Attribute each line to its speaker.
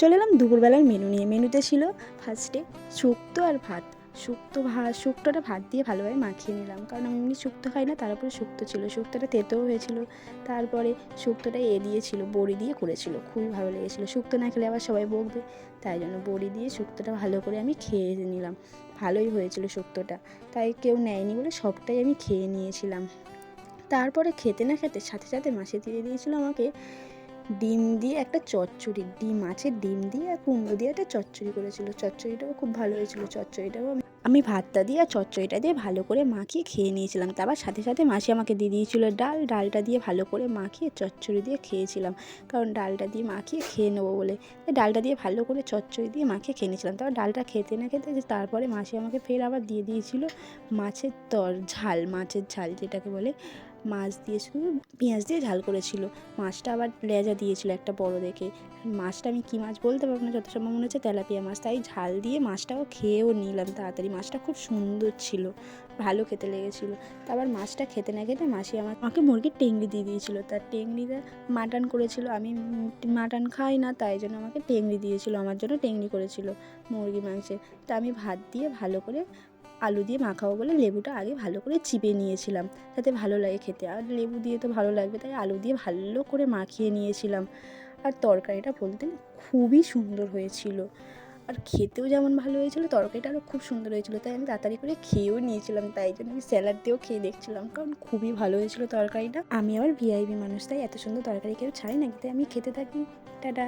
Speaker 1: চলে এলাম দুপুরবেলার মেনু নিয়ে। মেনুতে ছিল ফার্স্টে শুক্তো আর ভাত। শুক্তোটা ভাত দিয়ে ভালোভাবে মাখিয়ে নিলাম, কারণ আমি এমনি শুক্তো খাই না, তার উপরে শুক্তো ছিল, শুক্তোটা তেতোও হয়েছিল। তারপরে শুক্তোটা দিয়েছিল, বড়ি দিয়ে করেছিল, খুবই ভালো লেগেছিলো। শুক্তো না খেলে আবার সবাই বকবে, তাই জন্য বড়ি দিয়ে শুক্তোটা ভালো করে আমি খেয়ে নিলাম। ভালোই হয়েছিল শুক্তোটা, তাই কেউ নেয়নি বলে সবটাই আমি খেয়ে নিয়েছিলাম। তারপরে খেতে না খেতে সাথে সাথে মাসি দিয়ে দিয়েছিল আমাকে ডিম দিয়ে একটা চচ্চড়ি, মাছের ডিম দিয়ে আর কুমড়ো দিয়ে একটা চচ্চড়ি করেছিল। চচ্চড়িটাও খুব ভালো হয়েছিল। চচ্চড়িটাও আমি ভাতটা দিয়ে আর চচ্চড়িটা দিয়ে ভালো করে মাখিয়ে খেয়ে নিয়েছিলাম। তারপর সাথে সাথে মাসি আমাকে দিয়ে দিয়েছিল ডালটা দিয়ে ভালো করে মাখিয়ে চচ্চড়ি দিয়ে খেয়েছিলাম, কারণ ডালটা দিয়ে মাখিয়ে খেয়ে নেবো বলে। ডালটা দিয়ে ভালো করে চচ্চড়ি দিয়ে মাখিয়ে খেয়ে নিয়েছিলাম। তারপর ডালটা খেতে না খেতে তারপরে মাসি আমাকে ফের আবার দিয়ে দিয়েছিল মাছের মাছের ঝাল যেটাকে বলে। মাছ দিয়ে শুধু পেঁয়াজ দিয়ে ঝাল করেছিল। মাছটা আবার লেজা দিয়েছিল একটা বড় দেখে। মাছটা আমি কী মাছ বলতে পারবো না, যত সম্ভব মনে হচ্ছে তেলাপিয়া মাছ। তাই ঝাল দিয়ে মাছটাও খেয়েও নিলাম তাড়াতাড়ি। মাছটা খুব সুন্দর ছিল, ভালো খেতে লেগেছিলো। তারপর মাছটা খেতে না খেতে মাসি আমাকে মুরগির টেংরি দিয়ে দিয়েছিলো। তার টেংরিটা মাটন করেছিল, আমি মাটন খাই না, তাই জন্য আমাকে টেংরি দিয়েছিল, আমার জন্য টেংরি করেছিল মুরগি মাংসের। তা আমি ভাত দিয়ে ভালো করে আলু দিয়ে মাখাবো বলে লেবুটা আগে ভালো করে চিপে নিয়েছিলাম, যাতে ভালো লাগে খেতে। আর লেবু দিয়ে তো ভালো লাগবে, তাই আলু দিয়ে ভালো করে মাখিয়ে নিয়েছিলাম। আর তরকারিটা বলতে খুবই সুন্দর হয়েছিল, আর খেতেও যেমন ভালো হয়েছিল, তরকারিটা আরও খুব সুন্দর হয়েছিল। তাই আমি তাড়াতাড়ি করে খেয়েও নিয়েছিলাম, তাই জন্য আমি স্যালাড দিয়েও খেয়ে দেখছিলাম, কারণ খুবই ভালো হয়েছিল তরকারিটা। আমি আবার ভিআইপি মানুষ, তাই এত সুন্দর তরকারি কেউ ছাড়ে নাকি, তাই আমি খেতে থাকি। টাটা।